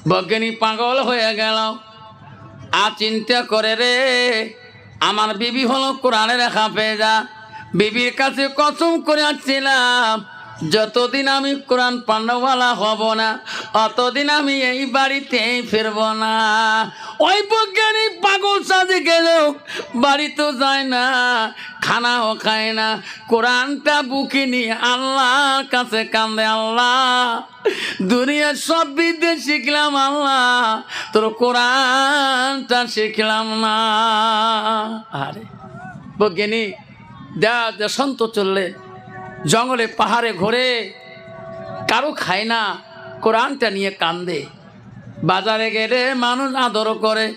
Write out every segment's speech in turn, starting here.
বৈজ্ঞানিক পাগল হয়ে গেল। আর চিন্তা করে রে, আমার বিবি হলো কোরআনের হাফেজা, বিবির কাছে কসম করে আসছিলাম যতদিন আমি কোরআন পান্ডওয়ালা হব না অতদিন আমি এই বাড়িতেই ফিরব না। ওই বৈজ্ঞানিক পাগল সাজে গেল, বাড়ি তো যায় না, খানাও খায় না, কোরআনটা বুকে নিয়ে আল্লাহর কাছে কান্দে, আল্লাহ দুনিয়ার সব বিদ্যে শিখলাম, আল্লাহ তোর কোরআনটা শিখলাম না। আরে বৈজ্ঞানিক দেশান্ত চললে, জঙ্গলে পাহাড়ে ঘোরে, কারো খায় না, কোরআনটা নিয়ে কান্দে। বাজারে গেলে মানুষ আদর করে,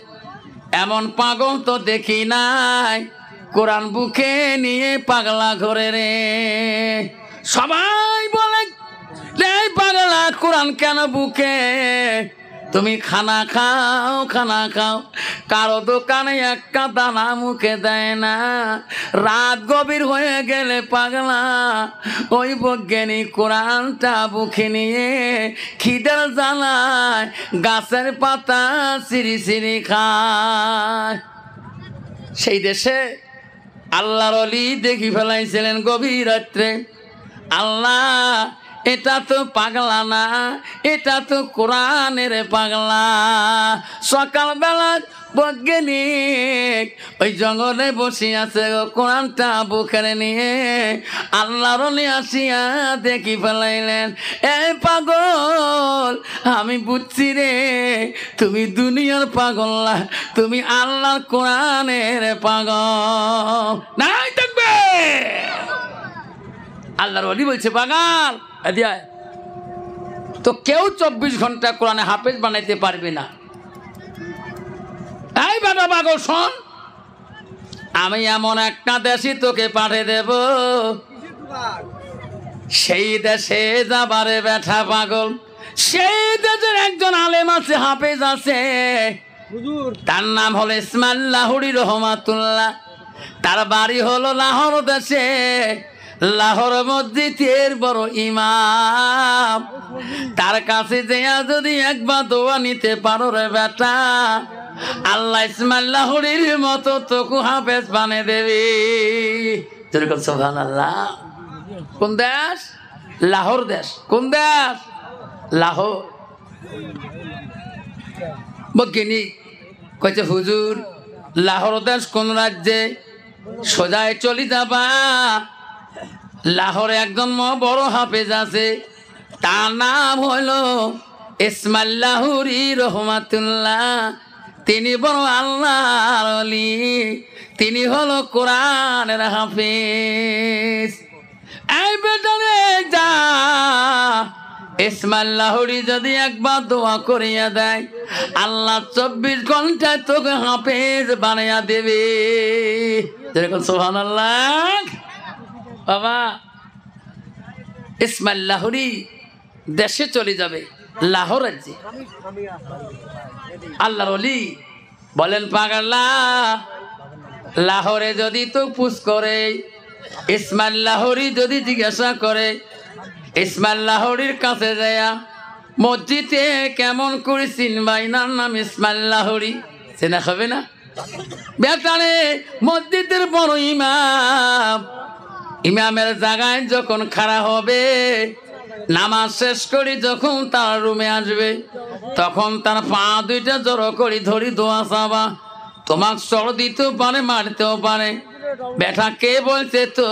এমন পাগল তো দেখি নাই, কোরআন বুকে নিয়ে পাগলা ঘরে রে। সবাই বলে পাগলা কোরআন কেন বুকে, তুমি খানা খাও খানা খাও, কারো দোকানে একটা দানা মুখে দেয় না। রাত গভীর হয়ে গেলে পাগলা ওই বৈজ্ঞানিক কোরআনটা বুকে নিয়ে খিদের জ্বালায় গাছের পাতা সিঁড়ি সিঁড়ি খায়। সেই দেশে আল্লাহর ওলি দেখি ফেলাইছিলেন গভীর রাত্রে, আল্লাহ এটা তো পাগলা না, এটা তো কোরআনের পাগলা। সকালবেলা বৈজ্ঞানিক ওই জঙ্গলে বসে আছে, কোরআনটা বুকের নিয়ে আল্লাহর ওলি আসিয়া দেখি ফেলাইলেন, এই পাগল আমি বুঝছি রে, তুমি দুনিয়ার পাগল না, তুমি আল্লাহর কোরআনের পাগল। নাই থাকবে আল্লাহর ওলি বলছে পাগল তো কেউ 24 ঘন্টা কোরআনে হাফেজ বানাইতে পারবে না। এই বেটা পাগল শোন, আমি এমন একটা দেশে তোকে পাঠিয়ে দেব, সেই দেশে যাবারে বেটা পাগল, সেই দেশের একজন আলেম আছে, হাফেজ আছে, তার নাম হলো ইসমাইল লাহোরী রহমাতুল্লাহ। তার বাড়ি হলো লাহোর দেশে, লাহোর মসজিদের বড় ইমাম। তার কাছে যেয়া যদি একবার দোয়া নিতে পারো রে বেটা, আল্লাহ ইসমাইল লাহোরীর মতো তোকে হাফেজ বানিয়ে দেবে। যেরকম সুবহানাল্লাহ। কোন দেশ? লাহোর দেশ। কোন দেশ? লাহোর। বৈজ্ঞানিক কইছে হুজুর লাহোর দেশ কোন রাজ্যে? সোজায় চলে যাবা, লাহোরে একজন বড় হাফেজ আছে, তার নাম হলো ইসমাইল লাহোরী রহমাতুল্লাহ। তিনি বড় আল্লাহর ওলি, তিনি হলো কোরআনের হাফেজ। এই বেটারে যা, ইসমাইল লাহোরী যদি একবার দোয়া করিয়া দেয়, আল্লাহ 24 ঘন্টায় তোকে হাফেজ বানাইয়া দেবে। যেরকম সুবহানাল্লাহ। বাবা ইসমাইল লাহোরী দেশে চলে যাবে, লাহোর রাজ্যে। আল্লাহর ওলি বলেন পাগলা, লাহোরে যদি তো পুষ করে, ইসমাইল লাহোরী যদি জিজ্ঞাসা করে, ইসমাইল লাহোরীর কাছে যায়া মসজিদে কেমন করে চিনবাই, নার নাম ইসমাইল লাহোরী, চেনা হবে না? বেটারে মসজিদের বড় ইমাম, ইমামের জায়গায় যখন খাড়া হবে, নামাজ শেষ করি যখন তার রুমে আসবে, তখন তার পা দুইটা জড়ো করি ধরি দোয়া চাবা। তোমার চড় দিতেও পারে, মারতেও পারে। বেটা কে বলছে তো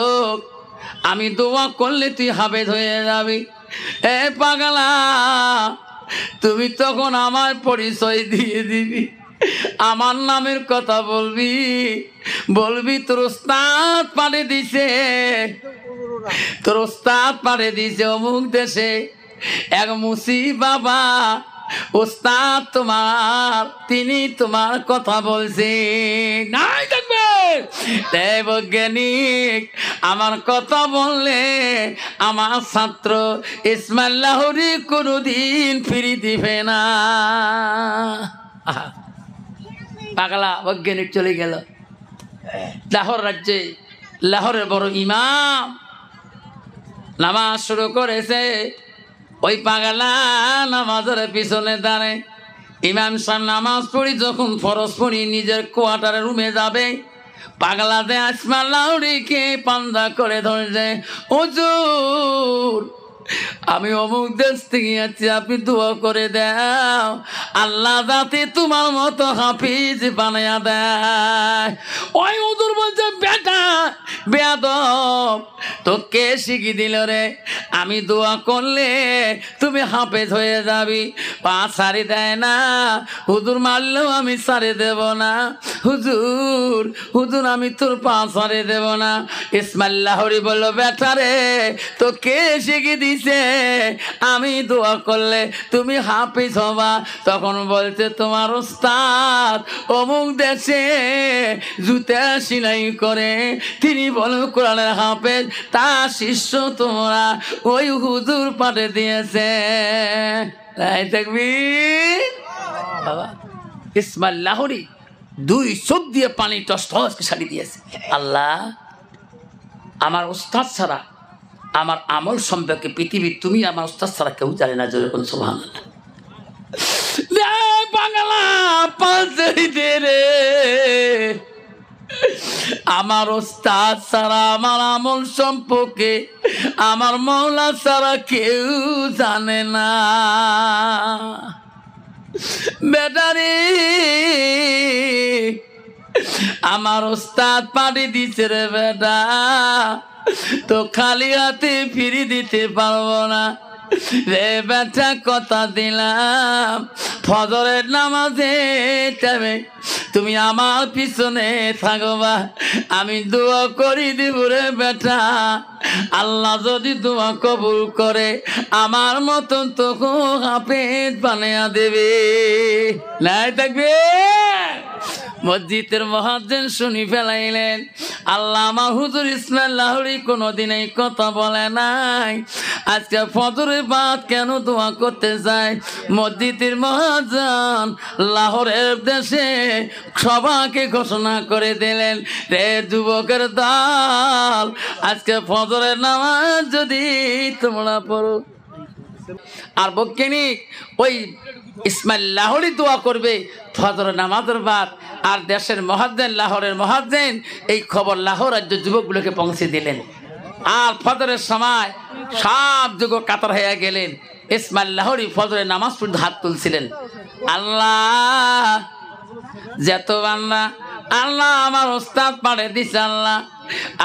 আমি দোয়া করলে তুই হাফেজ হয়ে যাবি? এ পাগলা, তুমি তখন আমার পরিচয় দিয়ে দিবি, আমার নামের কথা বলবি, বলবি তোর উস্তাদ পাঠিয়ে দিছে, তোর উস্তাদ পাঠিয়ে দিছে অমুক দেশে এক মুসি বাবা, উস্তাদ তোমার, তিনি তোমার কথা বলছে। নাই থাকবে বৈজ্ঞানিক, আমার কথা বললে আমার ছাত্র ইসমাইল লাহোরী কোনদিন ফিরি দিবে না। পাগলা বৈজ্ঞানিক চলে গেল লাহোর রাজ্যে। লাহোরের বড় ইমাম নামাজ শুরু করেছে, ওই পাগলা নামাজের পিছনে দাঁড়ায় ইমাম সাহেব নামাজ পড়ি যখন ফরজ পড়ি নিজের কোয়ার্টারে রুমে যাবে, পাগলাতে আসমান লাউরিকে পান্দা করে ধরছে, হুজুর আমি অমুক দেশ থেকে আছি, আপনি দোয়া করে দাও আল্লাহ যাতে তোমার মতো হাফিজ বানায়া দেয়। ওই হুজুর বলছে, বেটা বেয়াদব তো কে শিখিয়ে দিল রে, আমি দোয়া করলে তুমি হাফেজ হয়ে যাবি, পা ছাড়ি দেয় না। হুজুর মারলেও আমি ছাড়ে দেব না, হুজুর হুজুর আমি তোর পা ছাড়ে দেব না। ইসমাইল লাহোরী বলল, বেটা রে তো কে শিখিয়ে দিছে আমি দোয়া করলে তুমি হাফিজ হবা? তখন বলছে, তোমার ওস্তাদ অমুক দেশে জুতা সেলাই করে, তিনি বলেন কোরআনের হাফেজ, তার শিষ্য তোমরা ওই হুজুর পাঠিয়ে দিয়েছে। তাই দেখবি বাবা, ইসমাইল লাহোরী 2 চোখ দিয়ে পানি টস টসকে ছাড়িয়ে দিয়েছে। আল্লাহ আমার ওস্তাদ ছাড়া আমার আমল সম্পর্কে পৃথিবীর তুমি আমার ওস্তাদ ছাড়া কেউ জানে না। যেরকম সুবহানাল্লাহ। বাংলা পাঁচে রে, আমার ওস্তাদ ছাড়া আমার আমল সম্পর্কে আমার মওলা ছাড়া কেউ জানে না। বেটারে আমার ওস্তাদ পাঠিয়ে দিচ্ছে রে বেটা, তো খালি হাতে ফিরে দিতে পারবো না রে বেটা, কথা দিলাম ফজরের নামাজে টাইমে তুমি আমার পিছনে থাকবা, আমি দোয়া করি দিব রে বেটা, আল্লাহ যদি দোয়া কবুল করে আমার মতন তোকে হাফেজ বানিয়ে দেবে। নাই থাকবে মসজিদের মুয়াজ্জিন শুনি ফেলাইলেন, আল্লাহ আমার হুজুর ইসমাইল লাহোরী কোনোদিন এই কথা বলে নাই, আজকে ফজরের বাদ কেন দোয়া করতে যায়? মসজিদের মুয়াজ্জিন লাহোরের দেশে সবাইকে ঘোষণা করে দিলেন, রে যুবকের দল, আজকে ফজরের নামাজ যদি তোমরা পড়ো। আর বৈজ্ঞানিক ওই ইসমাইল লাহোরী দোয়া করবে ফজর নামাজের বাদ, আর দেশের মুয়াজ্জিন লাহোরের মুয়াজ্জিন এই খবর লাহোর রাজ্যের যুবকগুলোকে পৌঁছে দিলেন। আর ফজরের সময় সব যুবক কাতার হয়ে গেলেন। ইসমাইল লাহোরী ফজরের নামাজ পড়তে হাত তুলছিলেন, আল্লাহ যেত বান্দা, আল্লাহ আমার ওস্তাদ পাঠিয়ে দিছে, আল্লাহ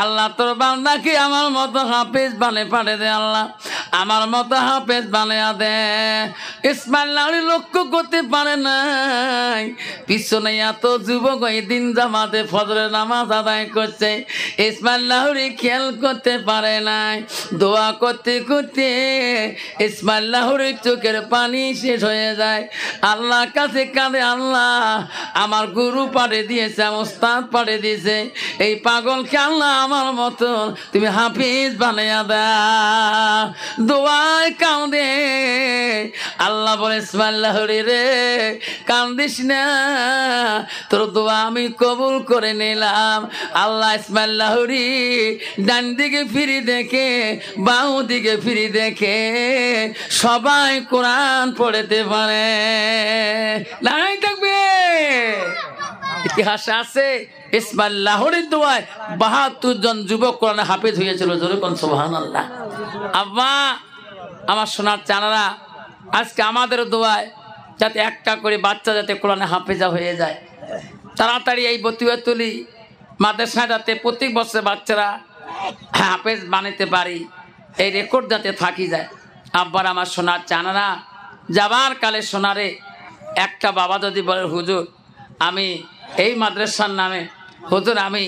আল্লাহ তোর বান্দাকে আমার মতো হাফেজ বানিয়ে পাঠিয়ে দে, আল্লাহ আমার মতো হাফেজ বানিয়ে দে। ইসমাইল লাহোরী লক্ষ্য করতে পারে নাই পিছনে এত যুবক ওই দিন জামাতে ফজরের নামাজ আদায় করছে, ইসমাইল লাহোরী খেয়াল করতে পারে নাই। দোয়া করতে করতে ইসমাইল লাহোরীর চোখের পানি শেষ হয়ে যায়, আল্লাহ কাছে কাঁদে, আল্লাহ আমার গুরু পাঠিয়ে দিয়েছে, আমার ওস্তাদ পাঠিয়ে দিয়েছে, এই পাগলকে আল্লাহ আমার মতন তুমি হাফিজ বানাইয়া দাও। দোয়ায় কাঁদে, আল্লাহ বলে, ইসমাইল লাহোরী রে কান্দিস না, তোর দোয়া আমি কবুল করে নিলাম। আল্লাহ ইসমাইল লাহোরী ডান দিকে ফিরে দেখে, বাউ দিকে ফিরে দেখে সবাই কোরআন পড়তে পারে। নাই থাকবে ইতিহাসে আছে ইসমাইল লাহোরীর দোয়ায় ৭২ জন যুবক কোরআনে হাফেজ হয়েছিল। জোরে কোন সুবহানাল্লাহ। আব্বা আমার সোনার চানারা, আজকে আমাদের দোয়ায় যাতে একটা করে বাচ্চা যাতে কোরআনে হাফেজা হয়ে যায়, তাড়াতাড়ি এই বতুয়া তুলি মাদ্রাসায় যাতে প্রত্যেক বছর বাচ্চারা হাফেজ বানাতে পারি, এই রেকর্ড যাতে থাকি যায়। আব্বার আমার সোনার চানারা, যাবার কালে সোনারে একটা বাবা যদি বলে, হুজুর আমি এই মাদ্রাসার নামে হুজুর আমি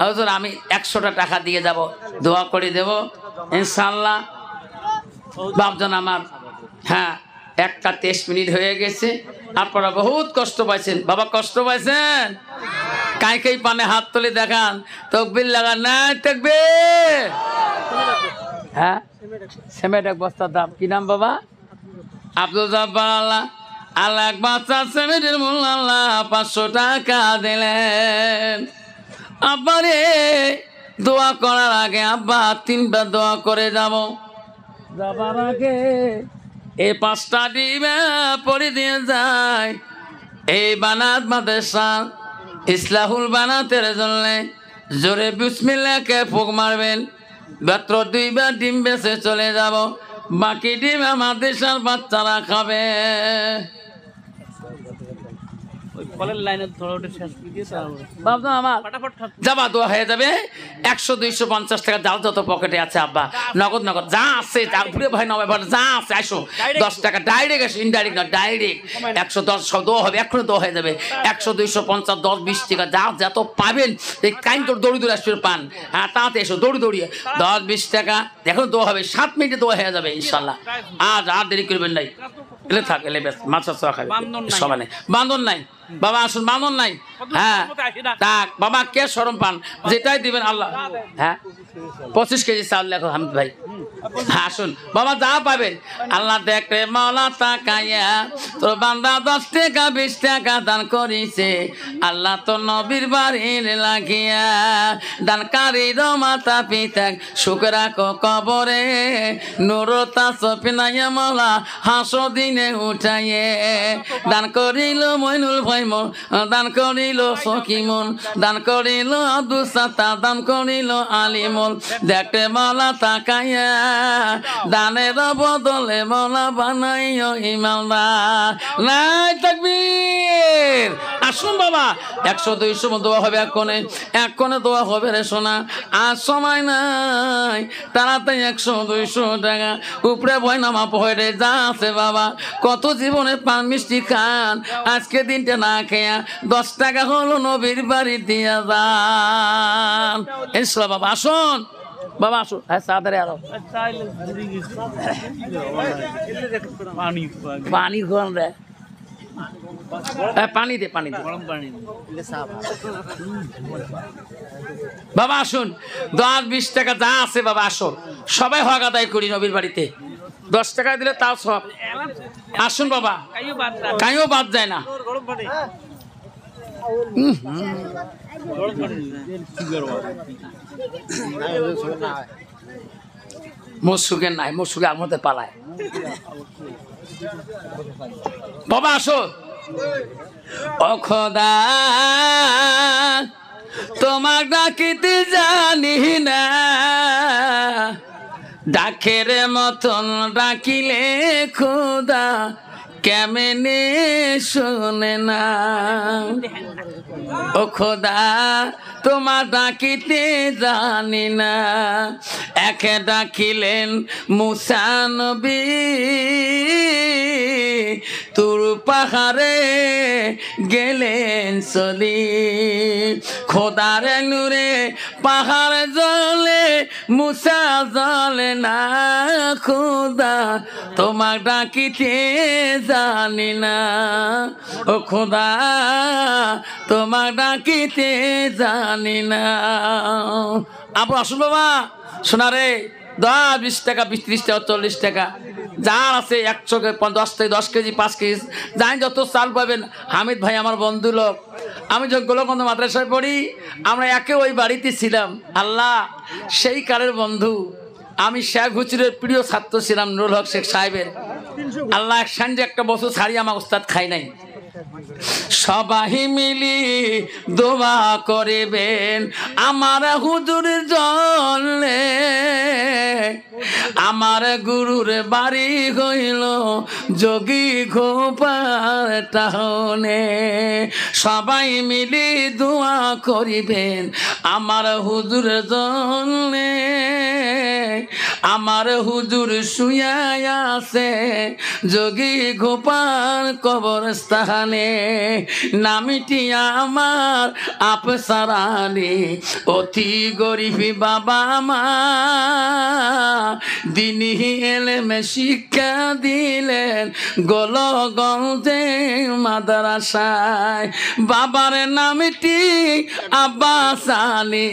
হুজুর আমি 100টা টাকা দিয়ে যাব, দোয়া করে দেব ইনশাআল্লাহ। বাপজন আমার, হ্যাঁ 1টা 23 মিনিট হয়ে গেছে, আপনারা বহুত কষ্ট পাইছেন। বাবা কষ্ট পাইছেন? কাই কাই পানে হাত তুলে দেখান, তাকবীর লাগান। না তাকবীর। হ্যাঁ সিমেন্ট এক বস্তার দাম কি নাম বাবা? আব্দুল জব্বার। আল্লাহ আল্লাহ এক বাচ্চা সিমেন্টের মূল্য আল্লাহ 500 টাকা দিলেন। আব্বারে দোয়া করার আগে আব্বা 3বার দোয়া করে যাব। যাবার আগে এই 5টা ডিমে পড়ে দিয়ে যায় এই বানাত মাদ্রাসা ইসলাহুল বানাতের জন্য জোরে বিসমিল্লাহকে ফুক মারবেন মাত্র 2বার ডিম বেঁচে চলে যাব বাকি ডিম মাদ্রাসার বাচ্চারা খাবে যাবা দোয়া হয়ে যাবে 100-250 টাকা যাও যত পকেটে আছে আব্বা নগদ নগদ যা আছে ঘুরে ভাই নয় যা আছে আসো 10 টাকা ডাইরেক্ট আসো ইনডাইরেক্ট না ডাইরেক্ট 110 দোয়া হবে এখনো দোয়া হয়ে যাবে 100-250 10-20 টাকা যা যত পাবেন এই কাইন তোর দৌড়ি দৌড়ে আসবে পান হ্যাঁ তাতে এসো দৌড়ি দৌড়িয়ে 10-20 টাকা এখন দোয়া হবে 7 মিনিটে দোয়া হয়ে যাবে ইনশাল্লাহ আজ আর দেরি করবেন নাই এলে থাক এলে বেশ মাছ খাবে সবাই নেই বান্ধন নাই বাবা আসুন বান্ধন নাই হ্যাঁ থাক বাবা কে শরম পান যেটাই দিবেন আল্লাহ হ্যাঁ 25 কেজি চাউল লেখো হামিদ ভাই হ্যাঁ আসুন বাবা যা পাবেন আল্লাহ দেখে মাওলা তাকাইয়া তোর বান্দা 10 টাকা 20 টাকা দান করিছে আল্লাহ তো নবীর বাড়ির লাগিয়া দানকারীর মাতা পিতা সুখ রাখো কবরে নুরতা সপিনাইয়া মাওলা হাসো দিনে উঠাইয়ে দান করিল মইনুল ভাই মন দান করিল সকিমন দান করিল আব্দুল সাত্তার দান করিল আলিমন দেখে মাওলা তাকাইয়া দানের বদলে মাওলা বানাইও ইমানদার নাই তাকবীর আসুন বাবা 100-200 দোয়া হবে এক্ষণে দোয়া হবে রে সোনা আর সময় নাই তাড়াতাড়ি 100-200 টাকা উপরে বয়নামা পড়ে যা আছে বাবা কত জীবনে পান মিষ্টি খান আজকে দিনটা না খেয়া 10 টাকা হলো নবীর বাড়ি দিয়া যান ইনশাআল্লাহ বাবা আসুন বাবা আসুন হ্যাঁ সাদারে আরো পানি খান রে পানি দে বাবা আসুন 10-20 টাকা যা আছে বাবা আসো সবাই হক আদায় করি নবীর বাড়িতে 10 টাকা দিলে তাও সব আসুন বাবা কাইও বাদ যায় না মসুকে নাই মসুকে আমাদের পালায় বাবা আসো ও খোদা তোমার ডাকিতে জানি না ডাকের মতন ডাকিলে খোদা কেমনে শোনে না ও খোদা তোমার ডাকিতে জানি না একে ডাকিলেন মুসা নবী তুর পাহাড়ে গেলেন চলি খোদার নূরে পাহাড় জ্বলে মুসা জ্বলে না খোদা তোমার ডাকিতে জানি না ও খোদা তোমার ডাকিতে জানি না আবার আসুন বাবা শোনা রে 10-20 টাকা 20-30 টাকা 40 টাকা যার আছে 110 কেজি 5 কেজি যাই যত চাল পাবেন হামিদ ভাই আমার বন্ধু লোক আমি যখন গোলকন্দ মাদ্রাসায় পড়ি আমরা একে ওই বাড়িতে ছিলাম আল্লাহ সেই কালের বন্ধু আমি শেখ হুজুরের প্রিয় ছাত্র ছিলাম নুরুল হক শেখ সাহেবের আল্লাহ এক সঙ্গে একটা বছর ছাড়ি আমার উস্তাদ খাই নাই সবাই মিলি দোয়া করিবেন আমার হুজুর জলে আমার গুরুর বাড়ি হইল যোগী গোপাল টাউনে সবাই মিলি দোয়া করিবেন আমার হুজুর জলে আমার হুজুর শুয়া আছে যোগী গোপাল কবরস্থানে নামিটি আমার আপসারানি অতি গরিবী বাবা মা দিনী এলেমে শিক্ষা দিলেন গোলগঞ্জে মাদ্রাসায় বাবার নামটি আব্বাস আলী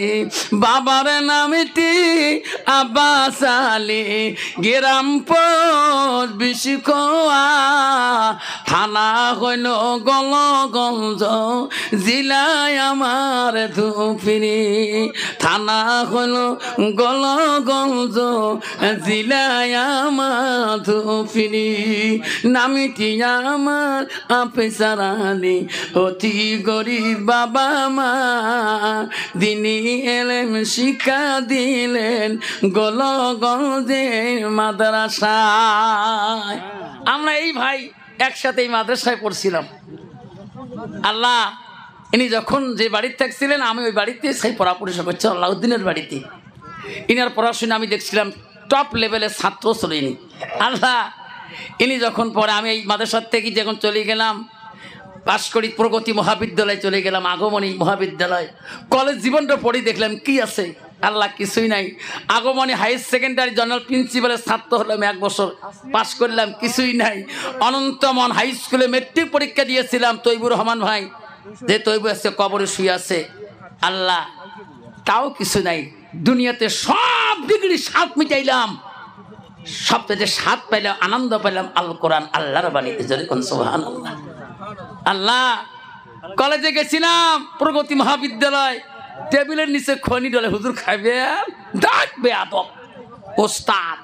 বাবার নামটি আব্বাস আলী গ্রাম পোস্ট বিশিখোয়া থানা হইল গলগঞ্জ জিলায় আমার ধুপিনি থানা হলো গোলগঞ্জ জেলায় মাধবপুরি নামটি আমার অফিসার আলী অতি গরিব বাবা মা দিনী এলেম শিক্ষা দিলেন গোলগঞ্জের মাদ্রাসায়। আমরা এই ভাই একসাথে এই মাদ্রাসায় পড়ছিলাম। আল্লাহ ইনি যখন যে বাড়িতে থাকছিলেন আমি ওই বাড়িতে সেই পড়াপড়া করছি আল্লাউদ্দিনের বাড়িতে। ইনার পড়াশোনা আমি দেখছিলাম টপ লেভেলের ছাত্র ছিল ইনি। আল্লাহ ইনি যখন পড়ে আমি এই মাদ্রাসার থেকে যখন চলে গেলাম পাশ করি প্রগতি মহাবিদ্যালয়ে চলে গেলাম, আগমনী মহাবিদ্যালয়, কলেজ জীবনটা পড়ি দেখলাম কি আছে আল্লাহ কিছুই নাই। আগমনী হায়ার সেকেন্ডারি জেনারেল প্রিন্সিপালের ছাত্র হলাম, 1 বছর পাশ করলাম, কিছুই নাই। অনন্তমন হাই স্কুলে মেট্রিক পরীক্ষা দিয়েছিলাম, তৈবুর রহমান ভাই যে তৈবু আছে কবরে শুয়ে আছে, আল্লাহ তাও কিছু নাই। দুনিয়াতে সব ডিগ্রি স্বাদ মিটাইলাম, সবচেয়ে স্বাদ পাইলাম, আনন্দ পাইলাম আল কোরআন আল্লাহর বাণীতে, যেরকম সুবহানাল্লাহ। আল্লাহ কলেজে গেছিলাম প্রগতি মহাবিদ্যালয়, টেবিলের নিচে খনি ডলে হুজুর খাইবে ডাকবে আদব ওস্তাদ,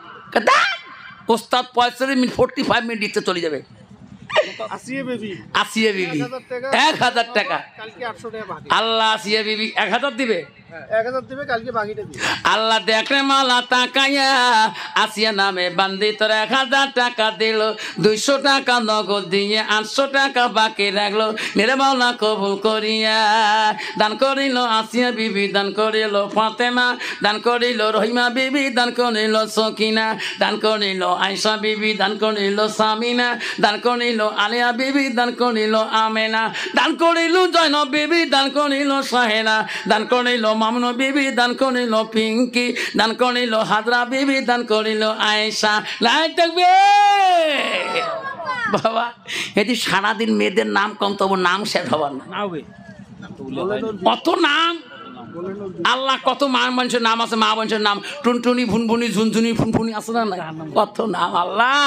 ওস্তাদ 45 মিনিট দিতে চলে যাবে। আসিয়া বিবি 1000 টাকা, আল্লাহ আসিয়া বিবি 1000 দিবে, আল্লাহ দেখলে মালা তাকাইয়া আসিয়া নামে বান্দি তোর 1000 টাকা দিল, 200 টাকা নগদ দিয়ে 800 টাকা বাকি রাখলো, মেরে মাওলা কবুল করিয়া দান করিল আসিয়া বিবি, দান করিল ফাতেমা, দান করিল রহিমা বিবি, দান করিল সকিনা, দান করিল আয়েশা বিবি, দান করিল সামিনা, দান করিল আলিয়া বিবি, দান করিল আমেনা, দান করিল জয়নব বিবি, দান করিল সাহেনা, দান করিল মামুন বিবি, দান করিল পিঙ্কি, দান করিল হাজরা বিবি, দান করিল আয়েশা। লাইক থাকবে বাবা, এটি সারাদিন মেয়েদের নাম কম, তবু নাম শেষ হবার না, কত নাম আল্লাহ, কত মা মানুষের নাম আছে, মা মানুষের নাম টুনটুনি, ভুনভুনি, ঝুনঝুনি, ফুনফুনি আছে না, কত নাম আল্লাহ।